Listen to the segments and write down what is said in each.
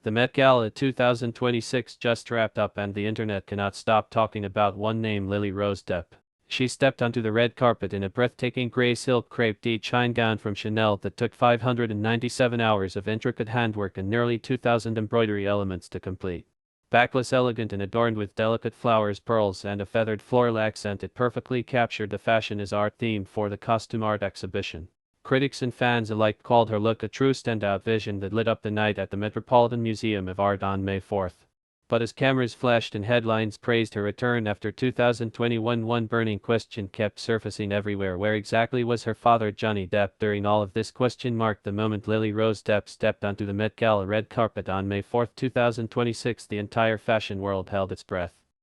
The Met Gala 2026 just wrapped up and the internet cannot stop talking about one name, Lily-Rose Depp. She stepped onto the red carpet in a breathtaking grey silk crepe de chine gown from Chanel that took 597 hours of intricate handwork and nearly 2,000 embroidery elements to complete. Backless, elegant and adorned with delicate flowers, pearls and a feathered floral accent, it perfectly captured the fashion is art theme for the costume art exhibition. Critics and fans alike called her look a true standout vision that lit up the night at the Metropolitan Museum of Art on May 4th. But as cameras flashed and headlines praised her return after 2021, one burning question kept surfacing everywhere: where exactly was her father Johnny Depp during all of this? Marked the moment Lily-Rose Depp stepped onto the Met Gala red carpet on May 4, 2026. The entire fashion world held its breath.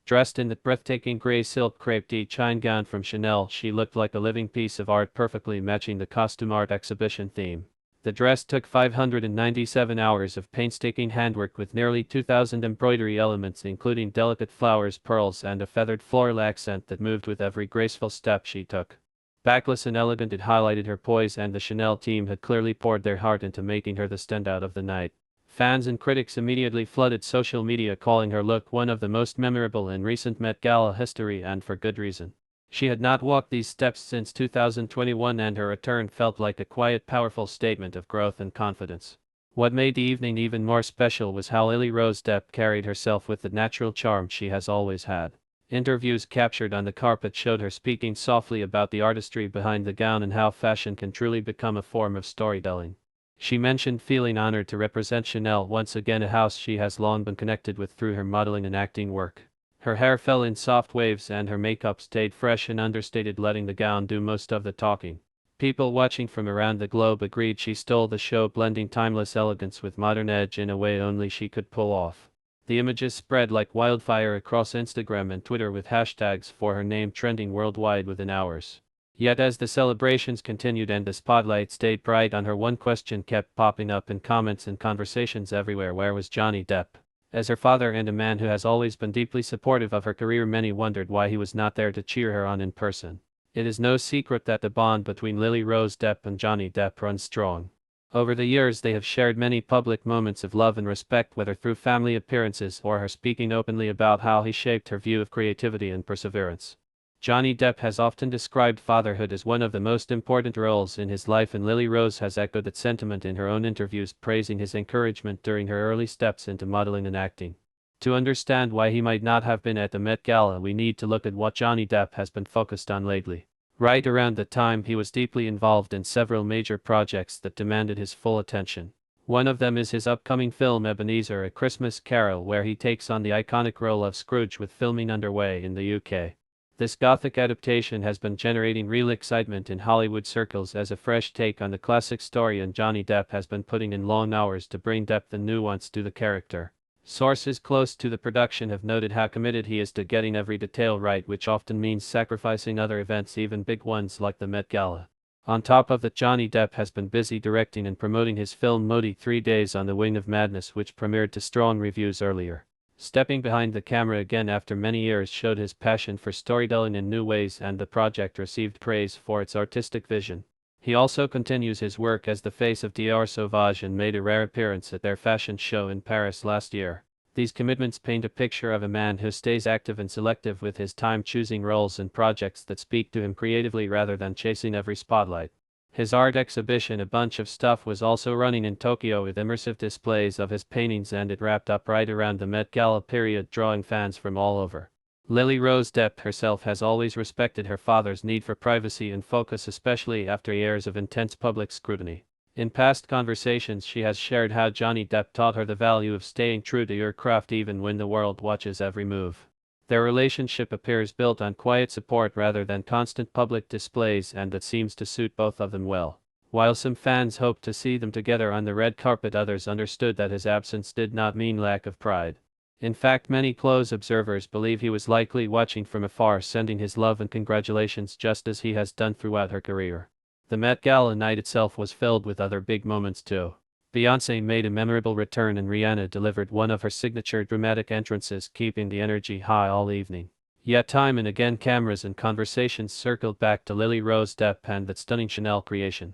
Dressed in that breathtaking grey silk crepe de chine gown from Chanel, she looked like a living piece of art, perfectly matching the costume art exhibition theme. The dress took 597 hours of painstaking handwork with nearly 2,000 embroidery elements, including delicate flowers, pearls and a feathered floral accent that moved with every graceful step she took. Backless and elegant, it highlighted her poise, and the Chanel team had clearly poured their heart into making her the standout of the night. Fans and critics immediately flooded social media, calling her look one of the most memorable in recent Met Gala history, and for good reason. She had not walked these steps since 2021, and her return felt like a quiet, powerful statement of growth and confidence. What made the evening even more special was how Lily-Rose Depp carried herself with the natural charm she has always had. Interviews captured on the carpet showed her speaking softly about the artistry behind the gown and how fashion can truly become a form of storytelling. She mentioned feeling honored to represent Chanel once again, a house she has long been connected with through her modeling and acting work. Her hair fell in soft waves and her makeup stayed fresh and understated, letting the gown do most of the talking. People watching from around the globe agreed she stole the show, blending timeless elegance with modern edge in a way only she could pull off. The images spread like wildfire across Instagram and Twitter, with hashtags for her name trending worldwide within hours. Yet as the celebrations continued and the spotlight stayed bright on her, one question kept popping up in comments and conversations everywhere: where was Johnny Depp? As her father and a man who has always been deeply supportive of her career, many wondered why he was not there to cheer her on in person. It is no secret that the bond between Lily-Rose Depp and Johnny Depp runs strong. Over the years they have shared many public moments of love and respect, whether through family appearances or her speaking openly about how he shaped her view of creativity and perseverance. Johnny Depp has often described fatherhood as one of the most important roles in his life, and Lily-Rose has echoed that sentiment in her own interviews, praising his encouragement during her early steps into modeling and acting. To understand why he might not have been at the Met Gala, we need to look at what Johnny Depp has been focused on lately. Right around the time, he was deeply involved in several major projects that demanded his full attention. One of them is his upcoming film Ebenezer: A Christmas Carol, where he takes on the iconic role of Scrooge, with filming underway in the UK. This Gothic adaptation has been generating real excitement in Hollywood circles as a fresh take on the classic story, and Johnny Depp has been putting in long hours to bring depth and nuance to the character. Sources close to the production have noted how committed he is to getting every detail right, which often means sacrificing other events, even big ones like the Met Gala. On top of that, Johnny Depp has been busy directing and promoting his film Modi 3 Days on the Wing of Madness, which premiered to strong reviews earlier. Stepping behind the camera again after many years showed his passion for storytelling in new ways, and the project received praise for its artistic vision. He also continues his work as the face of Dior Sauvage and made a rare appearance at their fashion show in Paris last year. These commitments paint a picture of a man who stays active and selective with his time, choosing roles and projects that speak to him creatively rather than chasing every spotlight. His art exhibition, A Bunch of Stuff, was also running in Tokyo with immersive displays of his paintings, and it wrapped up right around the Met Gala period, drawing fans from all over. Lily-Rose Depp herself has always respected her father's need for privacy and focus, especially after years of intense public scrutiny. In past conversations, she has shared how Johnny Depp taught her the value of staying true to your craft even when the world watches every move. Their relationship appears built on quiet support rather than constant public displays, and that seems to suit both of them well. While some fans hoped to see them together on the red carpet, others understood that his absence did not mean lack of pride. In fact, many close observers believe he was likely watching from afar, sending his love and congratulations just as he has done throughout her career. The Met Gala night itself was filled with other big moments too. Beyoncé made a memorable return and Rihanna delivered one of her signature dramatic entrances, keeping the energy high all evening. Yet time and again cameras and conversations circled back to Lily-Rose Depp and that stunning Chanel creation.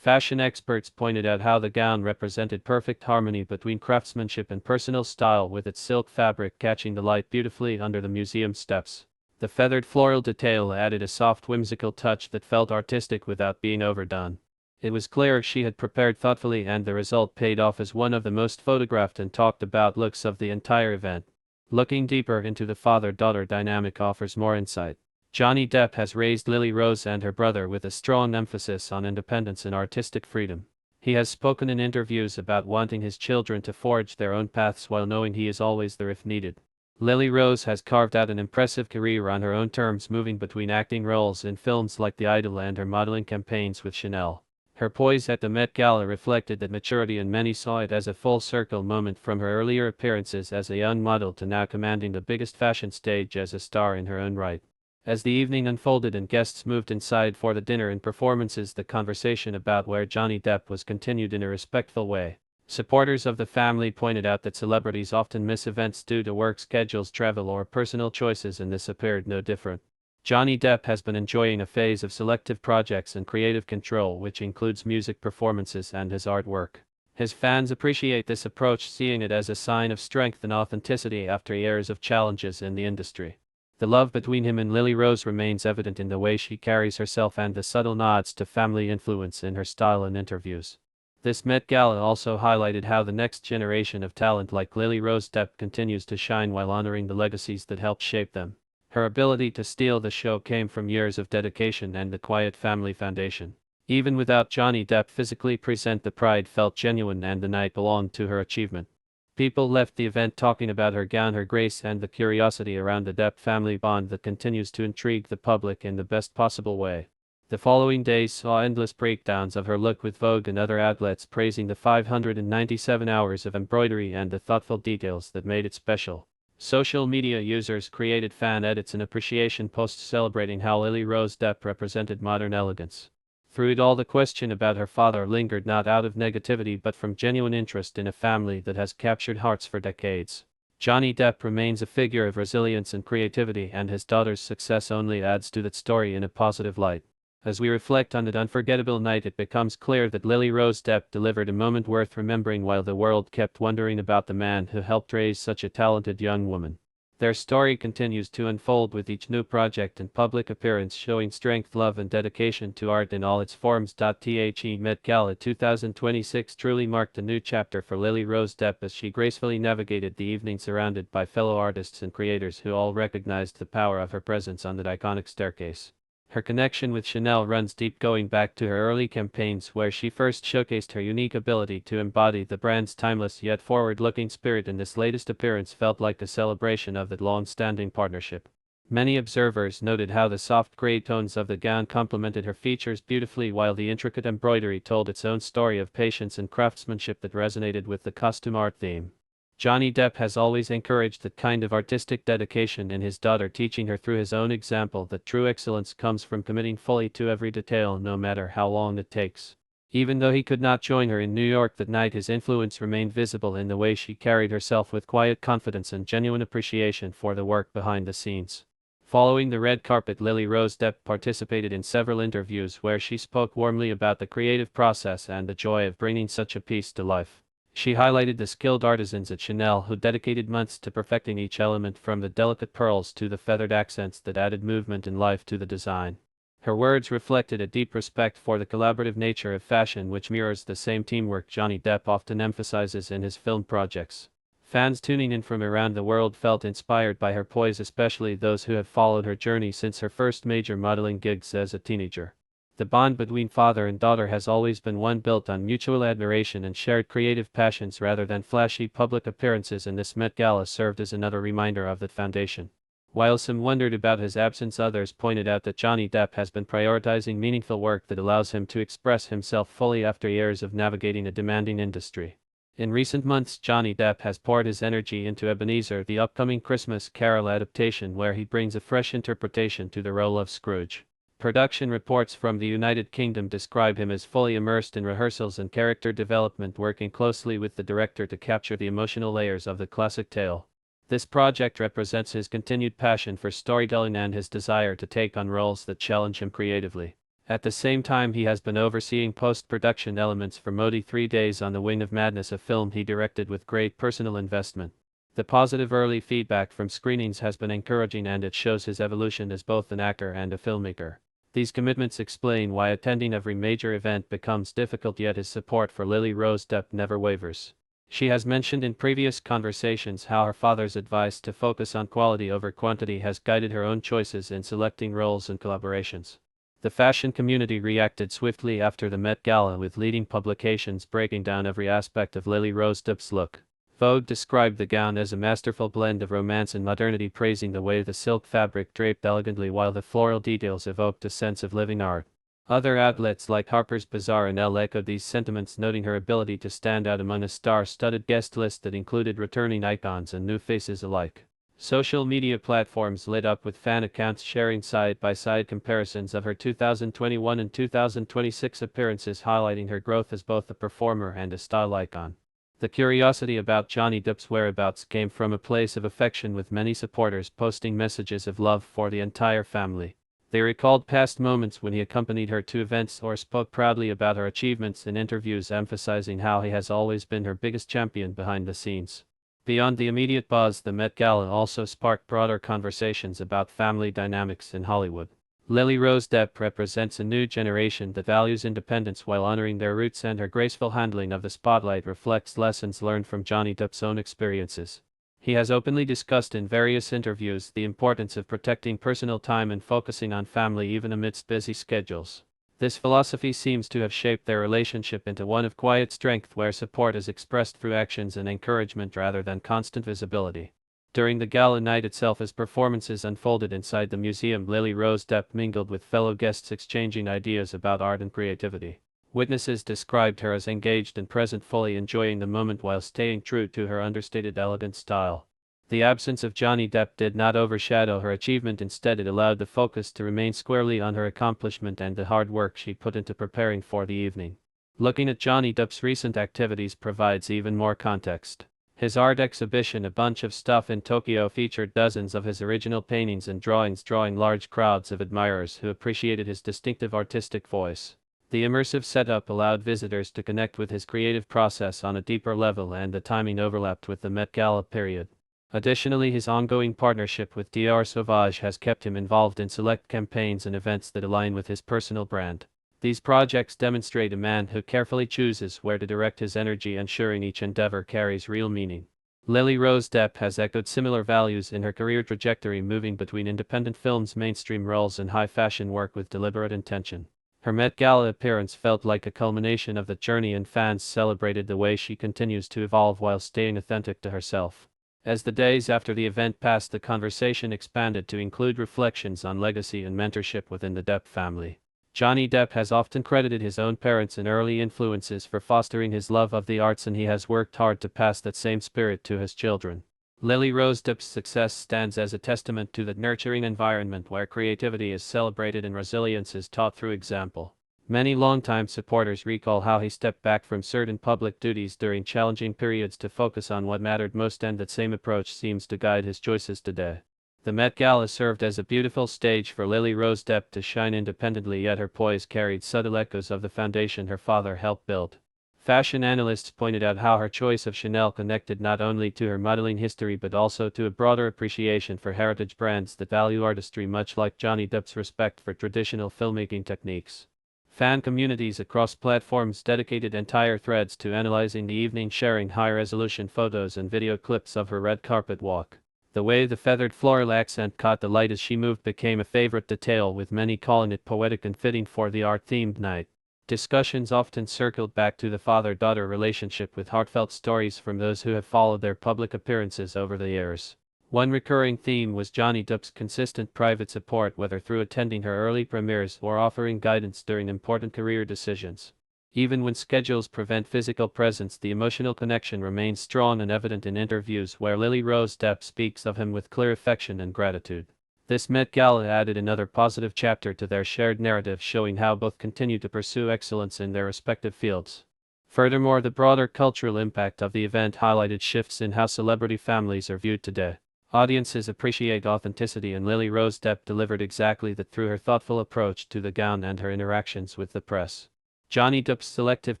Fashion experts pointed out how the gown represented perfect harmony between craftsmanship and personal style, with its silk fabric catching the light beautifully under the museum steps. The feathered floral detail added a soft whimsical touch that felt artistic without being overdone. It was clear she had prepared thoughtfully, and the result paid off as one of the most photographed and talked about looks of the entire event. Looking deeper into the father-daughter dynamic offers more insight. Johnny Depp has raised Lily Rose and her brother with a strong emphasis on independence and artistic freedom. He has spoken in interviews about wanting his children to forge their own paths while knowing he is always there if needed. Lily Rose has carved out an impressive career on her own terms, moving between acting roles in films like The Idol and her modeling campaigns with Chanel. Her poise at the Met Gala reflected that maturity, and many saw it as a full-circle moment from her earlier appearances as a young model to now commanding the biggest fashion stage as a star in her own right. As the evening unfolded and guests moved inside for the dinner and performances, the conversation about where Johnny Depp was continued in a respectful way. Supporters of the family pointed out that celebrities often miss events due to work schedules, travel, or personal choices, and this appeared no different. Johnny Depp has been enjoying a phase of selective projects and creative control, which includes music performances and his artwork. His fans appreciate this approach, seeing it as a sign of strength and authenticity after years of challenges in the industry. The love between him and Lily Rose remains evident in the way she carries herself and the subtle nods to family influence in her style and interviews. This Met Gala also highlighted how the next generation of talent like Lily-Rose Depp continues to shine while honoring the legacies that helped shape them. Her ability to steal the show came from years of dedication and the quiet family foundation. Even without Johnny Depp physically present, the pride felt genuine and the night belonged to her achievement. People left the event talking about her gown, her grace, and the curiosity around the Depp family bond that continues to intrigue the public in the best possible way. The following days saw endless breakdowns of her look, with Vogue and other outlets praising the 597 hours of embroidery and the thoughtful details that made it special. Social media users created fan edits and appreciation posts celebrating how Lily-Rose Depp represented modern elegance. Through it all, the question about her father lingered, not out of negativity but from genuine interest in a family that has captured hearts for decades. Johnny Depp remains a figure of resilience and creativity, and his daughter's success only adds to that story in a positive light. As we reflect on that unforgettable night, it becomes clear that Lily-Rose Depp delivered a moment worth remembering while the world kept wondering about the man who helped raise such a talented young woman. Their story continues to unfold with each new project and public appearance, showing strength, love, and dedication to art in all its forms. The Met Gala 2026 truly marked a new chapter for Lily-Rose Depp as she gracefully navigated the evening surrounded by fellow artists and creators who all recognized the power of her presence on that iconic staircase. Her connection with Chanel runs deep, going back to her early campaigns where she first showcased her unique ability to embody the brand's timeless yet forward-looking spirit, and this latest appearance felt like a celebration of that long-standing partnership. Many observers noted how the soft gray tones of the gown complemented her features beautifully, while the intricate embroidery told its own story of patience and craftsmanship that resonated with the costume art theme. Johnny Depp has always encouraged that kind of artistic dedication in his daughter, teaching her through his own example that true excellence comes from committing fully to every detail, no matter how long it takes. Even though he could not join her in New York that night, his influence remained visible in the way she carried herself, with quiet confidence and genuine appreciation for the work behind the scenes. Following the red carpet, Lily-Rose Depp participated in several interviews where she spoke warmly about the creative process and the joy of bringing such a piece to life. She highlighted the skilled artisans at Chanel who dedicated months to perfecting each element, from the delicate pearls to the feathered accents that added movement and life to the design. Her words reflected a deep respect for the collaborative nature of fashion, which mirrors the same teamwork Johnny Depp often emphasizes in his film projects. Fans tuning in from around the world felt inspired by her poise, especially those who have followed her journey since her first major modeling gigs as a teenager. The bond between father and daughter has always been one built on mutual admiration and shared creative passions rather than flashy public appearances, and this Met Gala served as another reminder of that foundation. While some wondered about his absence, others pointed out that Johnny Depp has been prioritizing meaningful work that allows him to express himself fully after years of navigating a demanding industry. In recent months, Johnny Depp has poured his energy into Ebenezer, the upcoming Christmas Carol adaptation, where he brings a fresh interpretation to the role of Scrooge. Production reports from the United Kingdom describe him as fully immersed in rehearsals and character development, working closely with the director to capture the emotional layers of the classic tale. This project represents his continued passion for storytelling and his desire to take on roles that challenge him creatively. At the same time, he has been overseeing post-production elements for Modi 3 Days on the Wing of Madness, a film he directed with great personal investment. The positive early feedback from screenings has been encouraging, and it shows his evolution as both an actor and a filmmaker. These commitments explain why attending every major event becomes difficult, yet his support for Lily-Rose Depp never wavers. She has mentioned in previous conversations how her father's advice to focus on quality over quantity has guided her own choices in selecting roles and collaborations. The fashion community reacted swiftly after the Met Gala, with leading publications breaking down every aspect of Lily-Rose Depp's look. Vogue described the gown as a masterful blend of romance and modernity, praising the way the silk fabric draped elegantly while the floral details evoked a sense of living art. Other outlets like Harper's Bazaar and Elle echoed these sentiments, noting her ability to stand out among a star-studded guest list that included returning icons and new faces alike. Social media platforms lit up with fan accounts sharing side-by-side comparisons of her 2021 and 2026 appearances, highlighting her growth as both a performer and a style icon. The curiosity about Johnny Depp's whereabouts came from a place of affection, with many supporters posting messages of love for the entire family. They recalled past moments when he accompanied her to events or spoke proudly about her achievements in interviews, emphasizing how he has always been her biggest champion behind the scenes. Beyond the immediate buzz, the Met Gala also sparked broader conversations about family dynamics in Hollywood. Lily-Rose Depp represents a new generation that values independence while honoring their roots, and her graceful handling of the spotlight reflects lessons learned from Johnny Depp's own experiences. He has openly discussed in various interviews the importance of protecting personal time and focusing on family even amidst busy schedules. This philosophy seems to have shaped their relationship into one of quiet strength, where support is expressed through actions and encouragement rather than constant visibility. During the gala night itself, as performances unfolded inside the museum, Lily-Rose Depp mingled with fellow guests, exchanging ideas about art and creativity. Witnesses described her as engaged and present, fully enjoying the moment while staying true to her understated elegant style. The absence of Johnny Depp did not overshadow her achievement. Instead, it allowed the focus to remain squarely on her accomplishment and the hard work she put into preparing for the evening. Looking at Johnny Depp's recent activities provides even more context. His art exhibition, A Bunch of Stuff in Tokyo, featured dozens of his original paintings and drawings, drawing large crowds of admirers who appreciated his distinctive artistic voice. The immersive setup allowed visitors to connect with his creative process on a deeper level, and the timing overlapped with the Met Gala period. Additionally, his ongoing partnership with Dior Sauvage has kept him involved in select campaigns and events that align with his personal brand. These projects demonstrate a man who carefully chooses where to direct his energy, ensuring each endeavor carries real meaning. Lily-Rose Depp has echoed similar values in her career trajectory, moving between independent films, mainstream roles, and high-fashion work with deliberate intention. Her Met Gala appearance felt like a culmination of that journey, and fans celebrated the way she continues to evolve while staying authentic to herself. As the days after the event passed, the conversation expanded to include reflections on legacy and mentorship within the Depp family. Johnny Depp has often credited his own parents and early influences for fostering his love of the arts, and he has worked hard to pass that same spirit to his children. Lily-Rose Depp's success stands as a testament to the nurturing environment where creativity is celebrated and resilience is taught through example. Many longtime supporters recall how he stepped back from certain public duties during challenging periods to focus on what mattered most, and that same approach seems to guide his choices today. The Met Gala served as a beautiful stage for Lily-Rose Depp to shine independently, yet her poise carried subtle echoes of the foundation her father helped build. Fashion analysts pointed out how her choice of Chanel connected not only to her modeling history but also to a broader appreciation for heritage brands that value artistry, much like Johnny Depp's respect for traditional filmmaking techniques. Fan communities across platforms dedicated entire threads to analyzing the evening, sharing high-resolution photos and video clips of her red carpet walk. The way the feathered floral accent caught the light as she moved became a favorite detail, with many calling it poetic and fitting for the art-themed night. Discussions often circled back to the father-daughter relationship, with heartfelt stories from those who have followed their public appearances over the years. One recurring theme was Johnny Depp's consistent private support, whether through attending her early premieres or offering guidance during important career decisions. Even when schedules prevent physical presence, the emotional connection remains strong and evident in interviews where Lily-Rose Depp speaks of him with clear affection and gratitude. This Met Gala added another positive chapter to their shared narrative, showing how both continue to pursue excellence in their respective fields. Furthermore, the broader cultural impact of the event highlighted shifts in how celebrity families are viewed today. Audiences appreciate authenticity, and Lily-Rose Depp delivered exactly that through her thoughtful approach to the gown and her interactions with the press. Johnny Depp's selective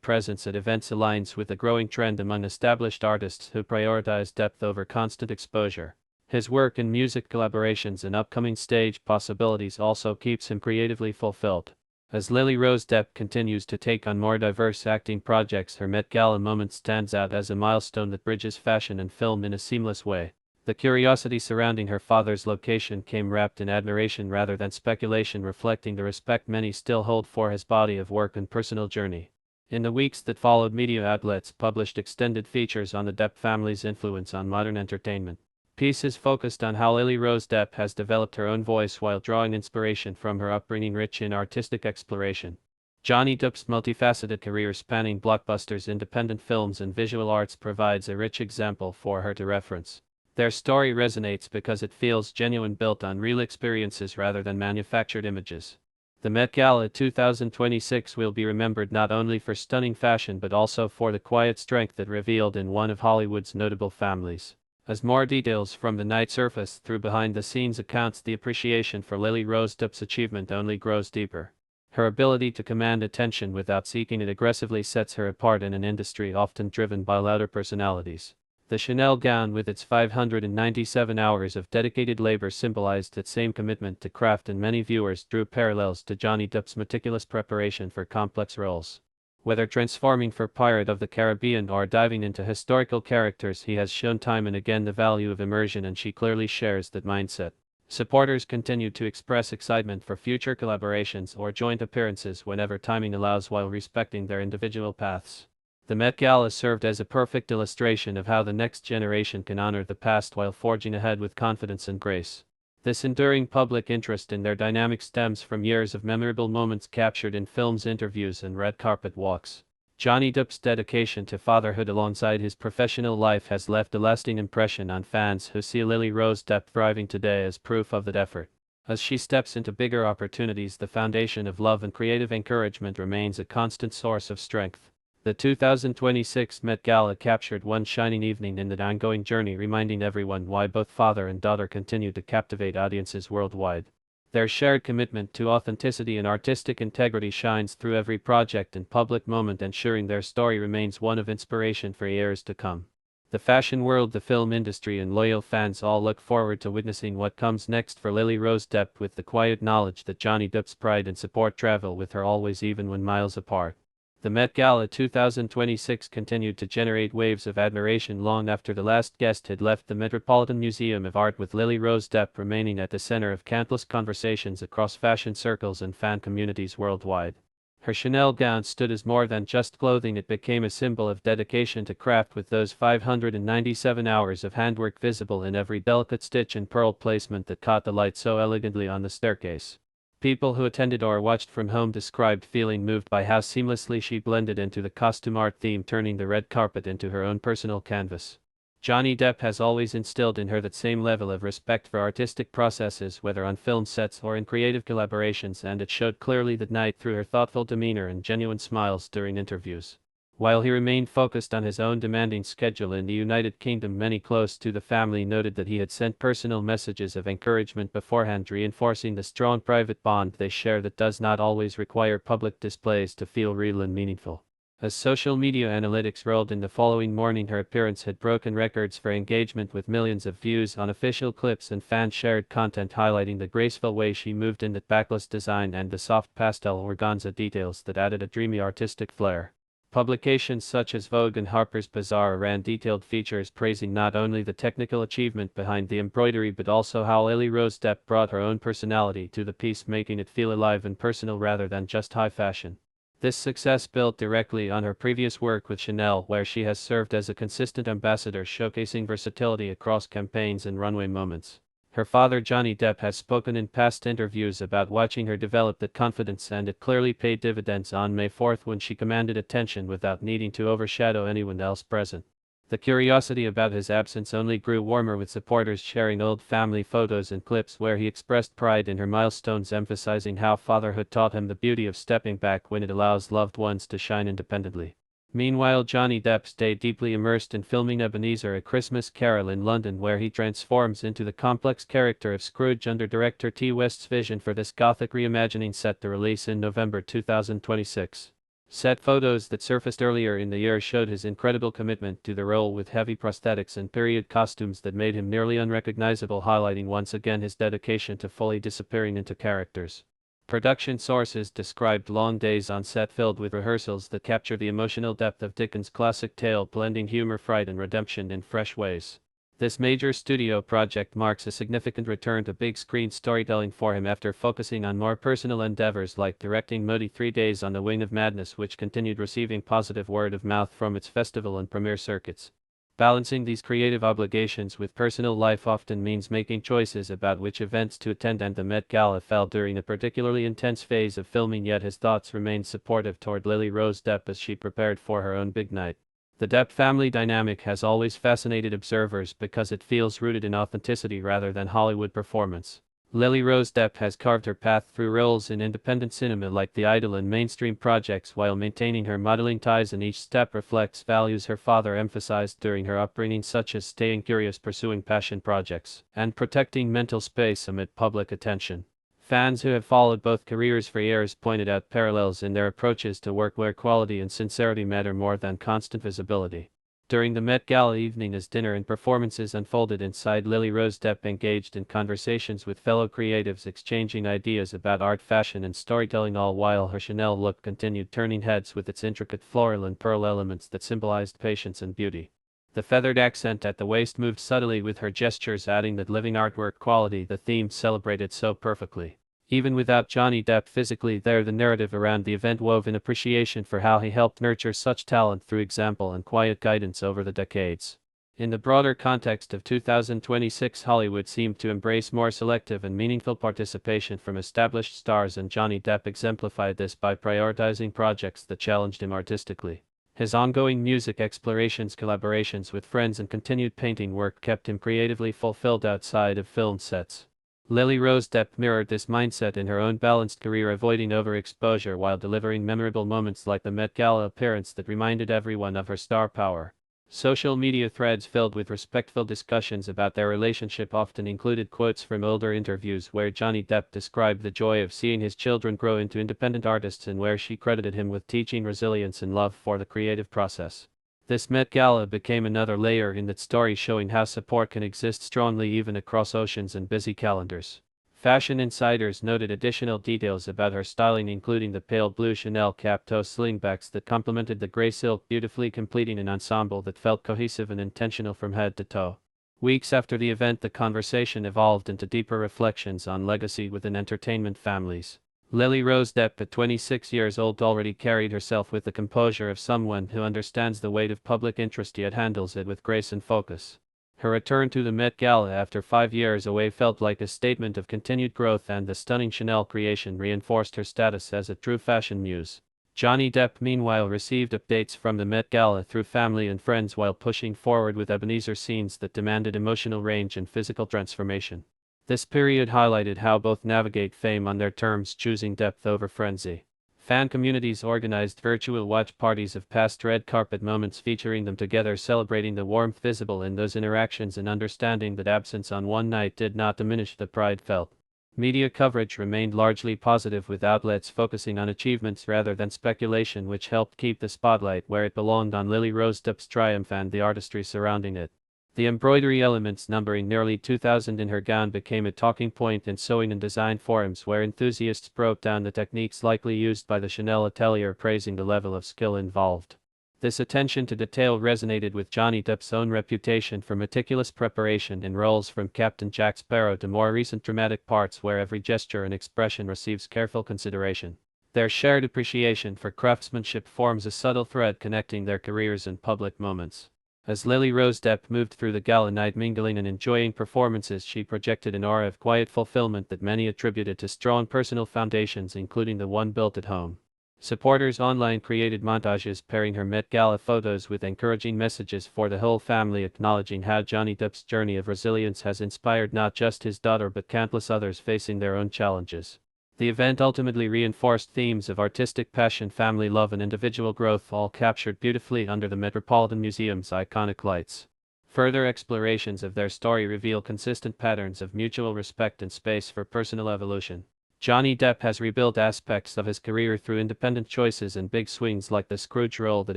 presence at events aligns with a growing trend among established artists who prioritize depth over constant exposure. His work in music collaborations and upcoming stage possibilities also keeps him creatively fulfilled. As Lily-Rose Depp continues to take on more diverse acting projects, her Met Gala moment stands out as a milestone that bridges fashion and film in a seamless way. The curiosity surrounding her father's location came wrapped in admiration rather than speculation, reflecting the respect many still hold for his body of work and personal journey. In the weeks that followed, media outlets published extended features on the Depp family's influence on modern entertainment. Pieces focused on how Lily-Rose Depp has developed her own voice while drawing inspiration from her upbringing rich in artistic exploration. Johnny Depp's multifaceted career spanning blockbusters, independent films, and visual arts provides a rich example for her to reference. Their story resonates because it feels genuine, built on real experiences rather than manufactured images. The Met Gala 2026 will be remembered not only for stunning fashion but also for the quiet strength it revealed in one of Hollywood's notable families. As more details from the night surface through behind-the-scenes accounts, the appreciation for Lily-Rose Depp's achievement only grows deeper. Her ability to command attention without seeking it aggressively sets her apart in an industry often driven by louder personalities. The Chanel gown, with its 597 hours of dedicated labor, symbolized that same commitment to craft, and many viewers drew parallels to Johnny Depp's meticulous preparation for complex roles. Whether transforming for Pirate of the Caribbean or diving into historical characters, he has shown time and again the value of immersion, and she clearly shares that mindset. Supporters continue to express excitement for future collaborations or joint appearances whenever timing allows, while respecting their individual paths. The Met Gala served as a perfect illustration of how the next generation can honor the past while forging ahead with confidence and grace. This enduring public interest in their dynamic stems from years of memorable moments captured in films, interviews, and red carpet walks. Johnny Depp's dedication to fatherhood alongside his professional life has left a lasting impression on fans who see Lily-Rose Depp thriving today as proof of that effort. As she steps into bigger opportunities, the foundation of love and creative encouragement remains a constant source of strength. The 2026 Met Gala captured one shining evening in the ongoing journey, reminding everyone why both father and daughter continue to captivate audiences worldwide. Their shared commitment to authenticity and artistic integrity shines through every project and public moment, ensuring their story remains one of inspiration for years to come. The fashion world, the film industry, and loyal fans all look forward to witnessing what comes next for Lily-Rose Depp, with the quiet knowledge that Johnny Depp's pride and support travel with her always, even when miles apart. The Met Gala 2026 continued to generate waves of admiration long after the last guest had left the Metropolitan Museum of Art, with Lily-Rose Depp remaining at the center of countless conversations across fashion circles and fan communities worldwide. Her Chanel gown stood as more than just clothing; it became a symbol of dedication to craft, with those 597 hours of handwork visible in every delicate stitch and pearl placement that caught the light so elegantly on the staircase. People who attended or watched from home described feeling moved by how seamlessly she blended into the costume art theme, turning the red carpet into her own personal canvas. Johnny Depp has always instilled in her that same level of respect for artistic processes, whether on film sets or in creative collaborations, and it showed clearly that night through her thoughtful demeanor and genuine smiles during interviews. While he remained focused on his own demanding schedule in the United Kingdom, many close to the family noted that he had sent personal messages of encouragement beforehand, reinforcing the strong private bond they share that does not always require public displays to feel real and meaningful. As social media analytics rolled in the following morning, her appearance had broken records for engagement, with millions of views on official clips and fan-shared content highlighting the graceful way she moved in that backless design and the soft pastel organza details that added a dreamy artistic flair. Publications such as Vogue and Harper's Bazaar ran detailed features praising not only the technical achievement behind the embroidery but also how Lily-Rose Depp brought her own personality to the piece, making it feel alive and personal rather than just high fashion. This success built directly on her previous work with Chanel, where she has served as a consistent ambassador, showcasing versatility across campaigns and runway moments. Her father, Johnny Depp, has spoken in past interviews about watching her develop that confidence, and it clearly paid dividends on May 4th when she commanded attention without needing to overshadow anyone else present. The curiosity about his absence only grew warmer, with supporters sharing old family photos and clips where he expressed pride in her milestones, emphasizing how fatherhood taught him the beauty of stepping back when it allows loved ones to shine independently. Meanwhile, Johnny Depp stayed deeply immersed in filming Ebenezer: A Christmas Carol in London, where he transforms into the complex character of Scrooge under director T. West's vision for this gothic reimagining, set to release in November 2026. Set photos that surfaced earlier in the year showed his incredible commitment to the role, with heavy prosthetics and period costumes that made him nearly unrecognizable, highlighting once again his dedication to fully disappearing into characters. Production sources described long days on set filled with rehearsals that capture the emotional depth of Dickens' classic tale, blending humor, fright, and redemption in fresh ways. This major studio project marks a significant return to big-screen storytelling for him after focusing on more personal endeavors like directing Moody 3 Days on the Wing of Madness, which continued receiving positive word of mouth from its festival and premiere circuits. Balancing these creative obligations with personal life often means making choices about which events to attend, and the Met Gala fell during a particularly intense phase of filming, yet his thoughts remained supportive toward Lily-Rose Depp as she prepared for her own big night. The Depp family dynamic has always fascinated observers because it feels rooted in authenticity rather than Hollywood performance. Lily-Rose Depp has carved her path through roles in independent cinema like The Idol and mainstream projects while maintaining her modeling ties, and each step reflects values her father emphasized during her upbringing, such as staying curious, pursuing passion projects, and protecting mental space amid public attention. Fans who have followed both careers for years pointed out parallels in their approaches to work, where quality and sincerity matter more than constant visibility. During the Met Gala evening, as dinner and performances unfolded inside, Lily-Rose Depp engaged in conversations with fellow creatives, exchanging ideas about art, fashion, and storytelling, all while her Chanel look continued turning heads with its intricate floral and pearl elements that symbolized patience and beauty. The feathered accent at the waist moved subtly with her gestures, adding that living artwork quality the theme celebrated so perfectly. Even without Johnny Depp physically there, the narrative around the event wove in appreciation for how he helped nurture such talent through example and quiet guidance over the decades. In the broader context of 2026, Hollywood seemed to embrace more selective and meaningful participation from established stars, and Johnny Depp exemplified this by prioritizing projects that challenged him artistically. His ongoing music explorations, collaborations with friends, and continued painting work kept him creatively fulfilled outside of film sets. Lily-Rose Depp mirrored this mindset in her own balanced career, avoiding overexposure while delivering memorable moments like the Met Gala appearance that reminded everyone of her star power. Social media threads filled with respectful discussions about their relationship often included quotes from older interviews where Johnny Depp described the joy of seeing his children grow into independent artists, and where she credited him with teaching resilience and love for the creative process. This Met Gala became another layer in that story, showing how support can exist strongly even across oceans and busy calendars. Fashion insiders noted additional details about her styling, including the pale blue Chanel cap toe slingbacks that complemented the gray silk, beautifully completing an ensemble that felt cohesive and intentional from head to toe. Weeks after the event, the conversation evolved into deeper reflections on legacy within entertainment families. Lily-Rose Depp, at 26 years old, already carried herself with the composure of someone who understands the weight of public interest yet handles it with grace and focus. Her return to the Met Gala after 5 years away felt like a statement of continued growth, and the stunning Chanel creation reinforced her status as a true fashion muse. Johnny Depp, meanwhile, received updates from the Met Gala through family and friends while pushing forward with Ebenezer scenes that demanded emotional range and physical transformation. This period highlighted how both navigate fame on their terms, choosing depth over frenzy. Fan communities organized virtual watch parties of past red carpet moments, featuring them together, celebrating the warmth visible in those interactions and understanding that absence on one night did not diminish the pride felt. Media coverage remained largely positive, with outlets focusing on achievements rather than speculation, which helped keep the spotlight where it belonged on Lily-Rose Depp's triumph and the artistry surrounding it. The embroidery elements, numbering nearly 2,000 in her gown, became a talking point in sewing and design forums where enthusiasts broke down the techniques likely used by the Chanel atelier, praising the level of skill involved. This attention to detail resonated with Johnny Depp's own reputation for meticulous preparation in roles from Captain Jack Sparrow to more recent dramatic parts where every gesture and expression receives careful consideration. Their shared appreciation for craftsmanship forms a subtle thread connecting their careers and public moments. As Lily-Rose Depp moved through the gala night, mingling and enjoying performances, she projected an aura of quiet fulfillment that many attributed to strong personal foundations, including the one built at home. Supporters online created montages pairing her Met Gala photos with encouraging messages for the whole family, acknowledging how Johnny Depp's journey of resilience has inspired not just his daughter but countless others facing their own challenges. The event ultimately reinforced themes of artistic passion, family love, and individual growth, all captured beautifully under the Metropolitan Museum's iconic lights. Further explorations of their story reveal consistent patterns of mutual respect and space for personal evolution. Johnny Depp has rebuilt aspects of his career through independent choices and big swings like the Scrooge role that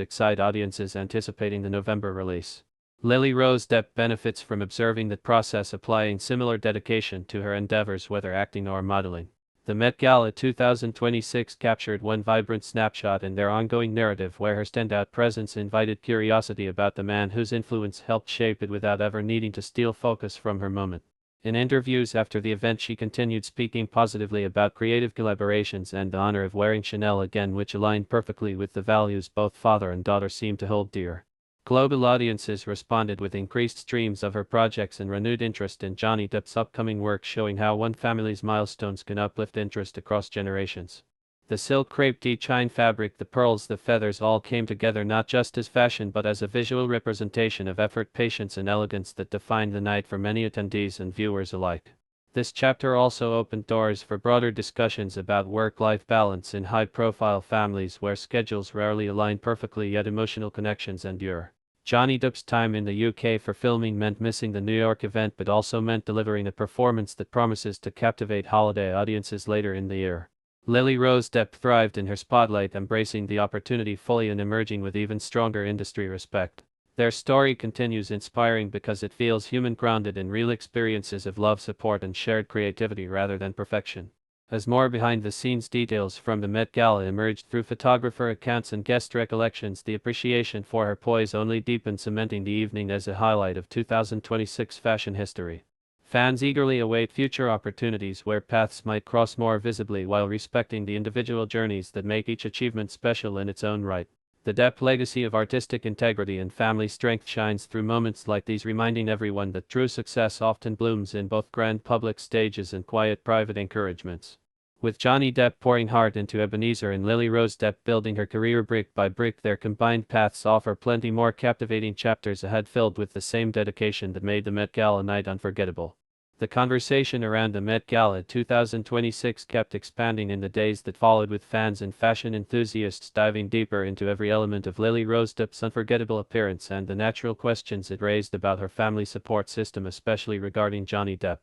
excite audiences anticipating the November release. Lily-Rose Depp benefits from observing that process, applying similar dedication to her endeavors whether acting or modeling. The Met Gala 2026 captured one vibrant snapshot in their ongoing narrative where her standout presence invited curiosity about the man whose influence helped shape it without ever needing to steal focus from her moment. In interviews after the event, she continued speaking positively about creative collaborations and the honor of wearing Chanel again, which aligned perfectly with the values both father and daughter seem to hold dear. Global audiences responded with increased streams of her projects and renewed interest in Johnny Depp's upcoming work, showing how one family's milestones can uplift interest across generations. The silk crepe de chine fabric, the pearls, the feathers all came together not just as fashion but as a visual representation of effort, patience, and elegance that defined the night for many attendees and viewers alike. This chapter also opened doors for broader discussions about work-life balance in high-profile families where schedules rarely align perfectly yet emotional connections endure. Johnny Depp's time in the UK for filming meant missing the New York event, but also meant delivering a performance that promises to captivate holiday audiences later in the year. Lily-Rose Depp thrived in her spotlight, embracing the opportunity fully and emerging with even stronger industry respect. Their story continues inspiring because it feels human, grounded in real experiences of love, support, and shared creativity rather than perfection. As more behind-the-scenes details from the Met Gala emerged through photographer accounts and guest recollections, the appreciation for her poise only deepened, cementing the evening as a highlight of 2026 fashion history. Fans eagerly await future opportunities where paths might cross more visibly while respecting the individual journeys that make each achievement special in its own right. The Depp legacy of artistic integrity and family strength shines through moments like these, reminding everyone that true success often blooms in both grand public stages and quiet private encouragements. With Johnny Depp pouring heart into Ebenezer and Lily-Rose Depp building her career brick by brick, their combined paths offer plenty more captivating chapters ahead, filled with the same dedication that made the Met Gala night unforgettable. The conversation around the Met Gala 2026 kept expanding in the days that followed, with fans and fashion enthusiasts diving deeper into every element of Lily-Rose Depp's unforgettable appearance and the natural questions it raised about her family support system, especially regarding Johnny Depp.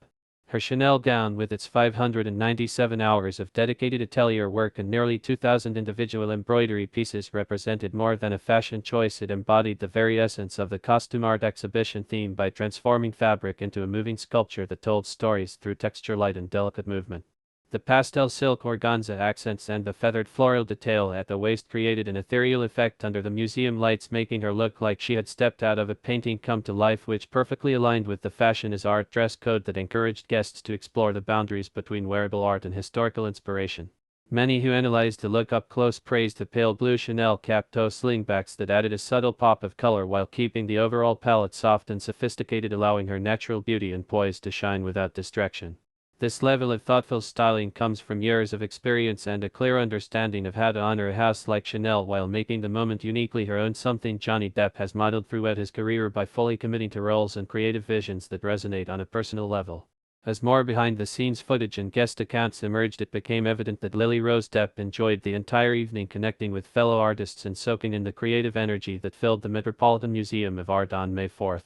Her Chanel gown, with its 597 hours of dedicated atelier work and nearly 2,000 individual embroidery pieces, represented more than a fashion choice. It embodied the very essence of the costume art exhibition theme by transforming fabric into a moving sculpture that told stories through texture, light, and delicate movement. The pastel silk organza accents and the feathered floral detail at the waist created an ethereal effect under the museum lights, making her look like she had stepped out of a painting come to life, which perfectly aligned with the fashion is art dress code that encouraged guests to explore the boundaries between wearable art and historical inspiration. Many who analyzed the look up close praised the pale blue Chanel cap toe slingbacks that added a subtle pop of color while keeping the overall palette soft and sophisticated, allowing her natural beauty and poise to shine without distraction. This level of thoughtful styling comes from years of experience and a clear understanding of how to honor a house like Chanel while making the moment uniquely her own, something Johnny Depp has modeled throughout his career by fully committing to roles and creative visions that resonate on a personal level. As more behind-the-scenes footage and guest accounts emerged, it became evident that Lily-Rose Depp enjoyed the entire evening connecting with fellow artists and soaking in the creative energy that filled the Metropolitan Museum of Art on May 4th.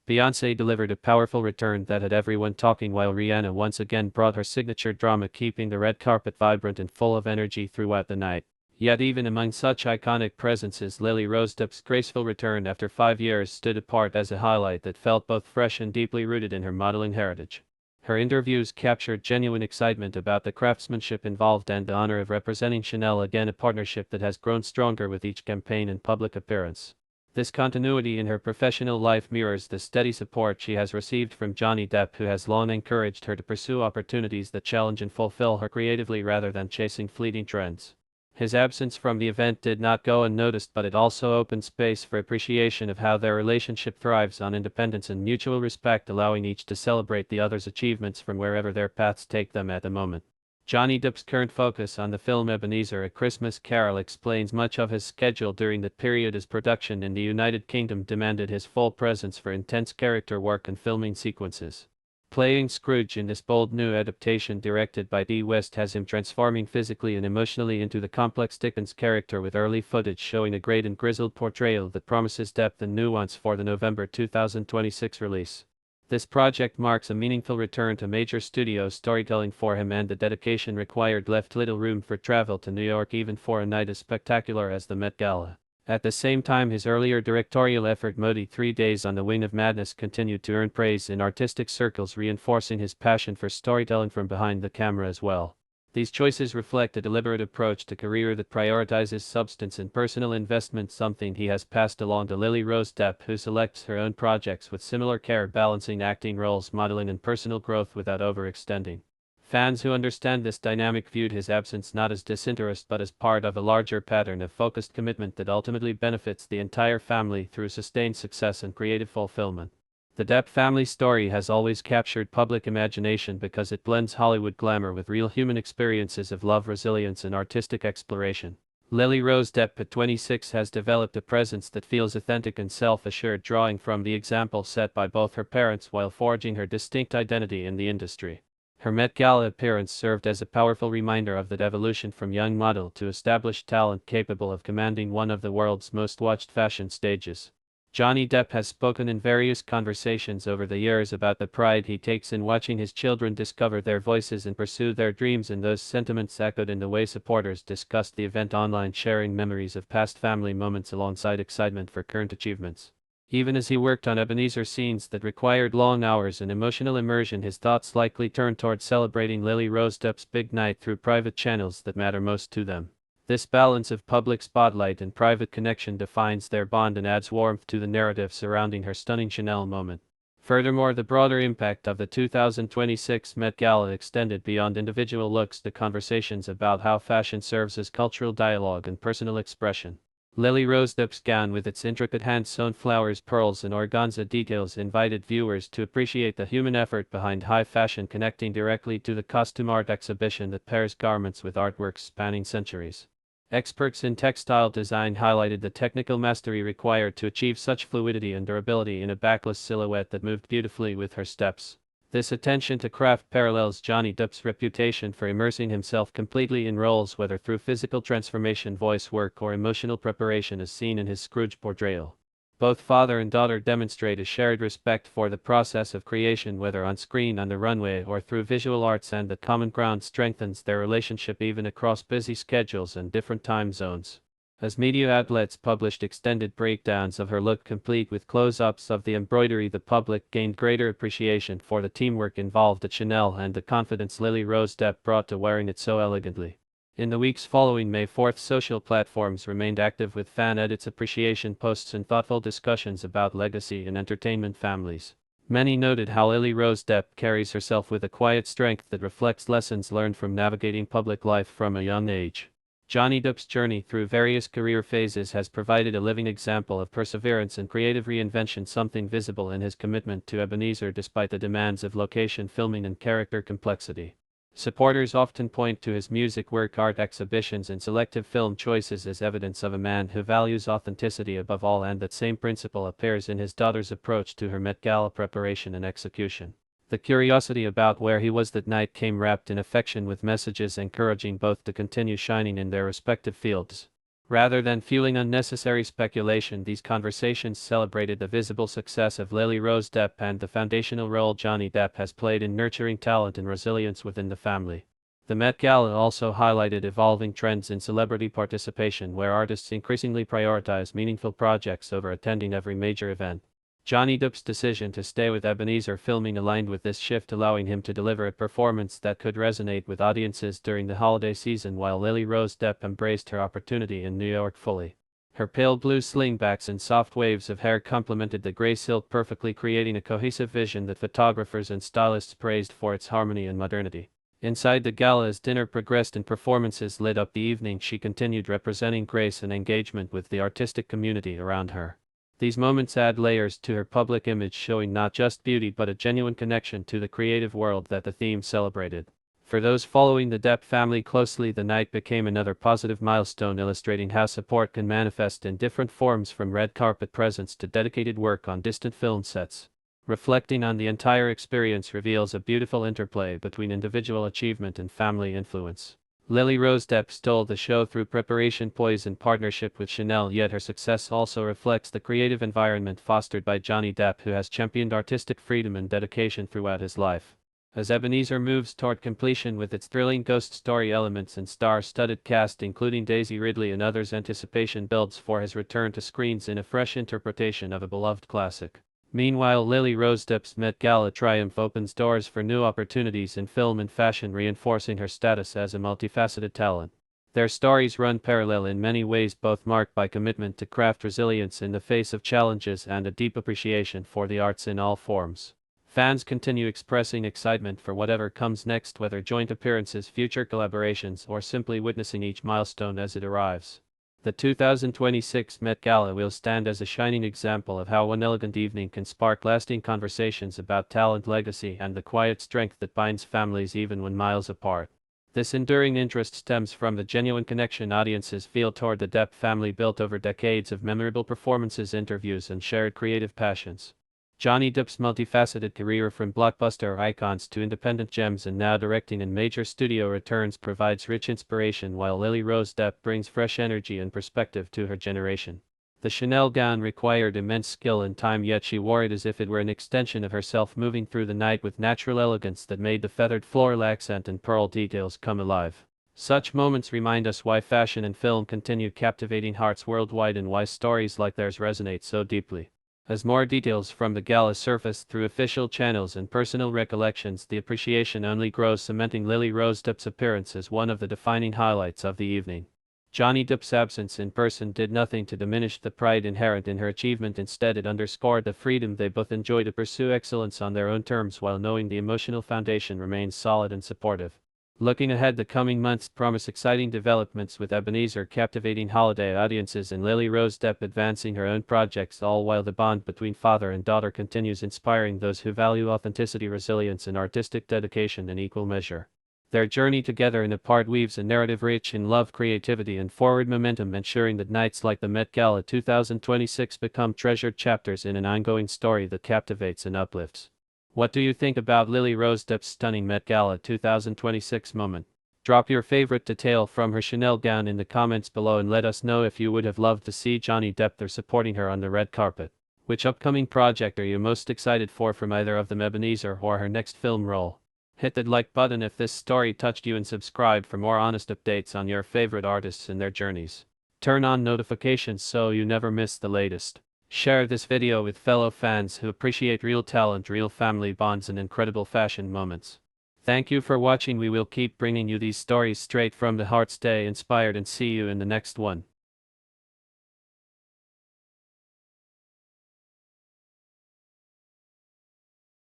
Beyoncé delivered a powerful return that had everyone talking, while Rihanna once again brought her signature drama, keeping the red carpet vibrant and full of energy throughout the night. Yet even among such iconic presences, Lily-Rose Depp's graceful return after 5 years stood apart as a highlight that felt both fresh and deeply rooted in her modeling heritage. Her interviews captured genuine excitement about the craftsmanship involved and the honor of representing Chanel again, a partnership that has grown stronger with each campaign and public appearance. This continuity in her professional life mirrors the steady support she has received from Johnny Depp, who has long encouraged her to pursue opportunities that challenge and fulfill her creatively rather than chasing fleeting trends. His absence from the event did not go unnoticed, but it also opened space for appreciation of how their relationship thrives on independence and mutual respect, allowing each to celebrate the other's achievements from wherever their paths take them at the moment. Johnny Depp's current focus on the film Ebenezer, A Christmas Carol explains much of his schedule during that period, as production in the United Kingdom demanded his full presence for intense character work and filming sequences. Playing Scrooge in this bold new adaptation directed by Dee West has him transforming physically and emotionally into the complex Dickens character, with early footage showing a great and grizzled portrayal that promises depth and nuance for the November 2026 release. This project marks a meaningful return to major studio storytelling for him, and the dedication required left little room for travel to New York even for a night as spectacular as the Met Gala. At the same time, his earlier directorial effort Modi 3 Days on the Wing of Madness continued to earn praise in artistic circles, reinforcing his passion for storytelling from behind the camera as well. These choices reflect a deliberate approach to career that prioritizes substance and personal investment, something he has passed along to Lily-Rose Depp, who selects her own projects with similar care, balancing acting roles, modeling and personal growth without overextending. Fans who understand this dynamic viewed his absence not as disinterest but as part of a larger pattern of focused commitment that ultimately benefits the entire family through sustained success and creative fulfillment. The Depp family story has always captured public imagination because it blends Hollywood glamour with real human experiences of love, resilience, and artistic exploration. Lily-Rose Depp at 26 has developed a presence that feels authentic and self-assured, drawing from the example set by both her parents while forging her distinct identity in the industry. Her Met Gala appearance served as a powerful reminder of that evolution from young model to established talent capable of commanding one of the world's most watched fashion stages. Johnny Depp has spoken in various conversations over the years about the pride he takes in watching his children discover their voices and pursue their dreams, and those sentiments echoed in the way supporters discussed the event online, sharing memories of past family moments alongside excitement for current achievements. Even as he worked on Ebenezer scenes that required long hours and emotional immersion, his thoughts likely turned toward celebrating Lily-Rose Depp's big night through private channels that matter most to them. This balance of public spotlight and private connection defines their bond and adds warmth to the narrative surrounding her stunning Chanel moment. Furthermore, the broader impact of the 2026 Met Gala extended beyond individual looks to conversations about how fashion serves as cultural dialogue and personal expression. Lily-Rose Depp's gown, with its intricate hand-sewn flowers, pearls, and organza details, invited viewers to appreciate the human effort behind high fashion, connecting directly to the costume art exhibition that pairs garments with artworks spanning centuries. Experts in textile design highlighted the technical mastery required to achieve such fluidity and durability in a backless silhouette that moved beautifully with her steps. This attention to craft parallels Johnny Depp's reputation for immersing himself completely in roles, whether through physical transformation, voice work, or emotional preparation, as seen in his Scrooge portrayal. Both father and daughter demonstrate a shared respect for the process of creation, whether on screen, on the runway, or through visual arts, and that common ground strengthens their relationship even across busy schedules and different time zones. As media outlets published extended breakdowns of her look complete with close-ups of the embroidery, the public gained greater appreciation for the teamwork involved at Chanel and the confidence Lily-Rose Depp brought to wearing it so elegantly. In the weeks following May 4th, social platforms remained active with fan edits, appreciation posts, and thoughtful discussions about legacy and entertainment families. Many noted how Lily-Rose Depp carries herself with a quiet strength that reflects lessons learned from navigating public life from a young age. Johnny Depp's journey through various career phases has provided a living example of perseverance and creative reinvention, something visible in his commitment to Ebenezer despite the demands of location filming and character complexity. Supporters often point to his music work, art exhibitions, and selective film choices as evidence of a man who values authenticity above all, and that same principle appears in his daughter's approach to her Met Gala preparation and execution. The curiosity about where he was that night came wrapped in affection, with messages encouraging both to continue shining in their respective fields. Rather than fueling unnecessary speculation, these conversations celebrated the visible success of Lily-Rose Depp and the foundational role Johnny Depp has played in nurturing talent and resilience within the family. The Met Gala also highlighted evolving trends in celebrity participation, where artists increasingly prioritize meaningful projects over attending every major event. Johnny Depp's decision to stay with Ebenezer filming aligned with this shift, allowing him to deliver a performance that could resonate with audiences during the holiday season, while Lily-Rose Depp embraced her opportunity in New York fully. Her pale blue slingbacks and soft waves of hair complemented the gray silk perfectly, creating a cohesive vision that photographers and stylists praised for its harmony and modernity. Inside the gala, as dinner progressed and performances lit up the evening, she continued representing grace and engagement with the artistic community around her. These moments add layers to her public image, showing not just beauty but a genuine connection to the creative world that the theme celebrated. For those following the Depp family closely, the night became another positive milestone, illustrating how support can manifest in different forms, from red carpet presence to dedicated work on distant film sets. Reflecting on the entire experience reveals a beautiful interplay between individual achievement and family influence. Lily-Rose Depp stole the show through preparation poise in partnership with Chanel, yet her success also reflects the creative environment fostered by Johnny Depp, who has championed artistic freedom and dedication throughout his life. As Ebenezer moves toward completion with its thrilling ghost story elements and star-studded cast including Daisy Ridley and others, anticipation builds for his return to screens in a fresh interpretation of a beloved classic. Meanwhile, Lily-Rose Depp's Met Gala triumph opens doors for new opportunities in film and fashion, reinforcing her status as a multifaceted talent. Their stories run parallel in many ways, both marked by commitment to craft, resilience in the face of challenges, and a deep appreciation for the arts in all forms. Fans continue expressing excitement for whatever comes next, whether joint appearances, future collaborations, or simply witnessing each milestone as it arrives. The 2026 Met Gala will stand as a shining example of how one elegant evening can spark lasting conversations about talent, legacy, and the quiet strength that binds families even when miles apart. This enduring interest stems from the genuine connection audiences feel toward the Depp family, built over decades of memorable performances, interviews, and shared creative passions. Johnny Depp's multifaceted career, from blockbuster icons to independent gems and now directing in major studio returns, provides rich inspiration, while Lily-Rose Depp brings fresh energy and perspective to her generation. The Chanel gown required immense skill and time, yet she wore it as if it were an extension of herself, moving through the night with natural elegance that made the feathered floral accent and pearl details come alive. Such moments remind us why fashion and film continue captivating hearts worldwide and why stories like theirs resonate so deeply. As more details from the gala surface through official channels and personal recollections, the appreciation only grows, cementing Lily-Rose Depp's appearance as one of the defining highlights of the evening. Johnny Depp's absence in person did nothing to diminish the pride inherent in her achievement. Instead, it underscored the freedom they both enjoy to pursue excellence on their own terms, while knowing the emotional foundation remains solid and supportive. Looking ahead, the coming months promise exciting developments, with Ebenezer captivating holiday audiences and Lily-Rose Depp advancing her own projects, all while the bond between father and daughter continues inspiring those who value authenticity, resilience, and artistic dedication in equal measure. Their journey together in a part weaves a narrative rich in love, creativity, and forward momentum, ensuring that nights like the Met Gala 2026 become treasured chapters in an ongoing story that captivates and uplifts. What do you think about Lily-Rose Depp's stunning Met Gala 2026 moment? Drop your favorite detail from her Chanel gown in the comments below and let us know if you would have loved to see Johnny Depp there supporting her on the red carpet. Which upcoming project are you most excited for from either of them, Ebenezer or her next film role? Hit that like button if this story touched you and subscribe for more honest updates on your favorite artists and their journeys. Turn on notifications so you never miss the latest. Share this video with fellow fans who appreciate real talent, real family bonds, and incredible fashion moments. Thank you for watching. We will keep bringing you these stories straight from the heart. Stay inspired and see you in the next one.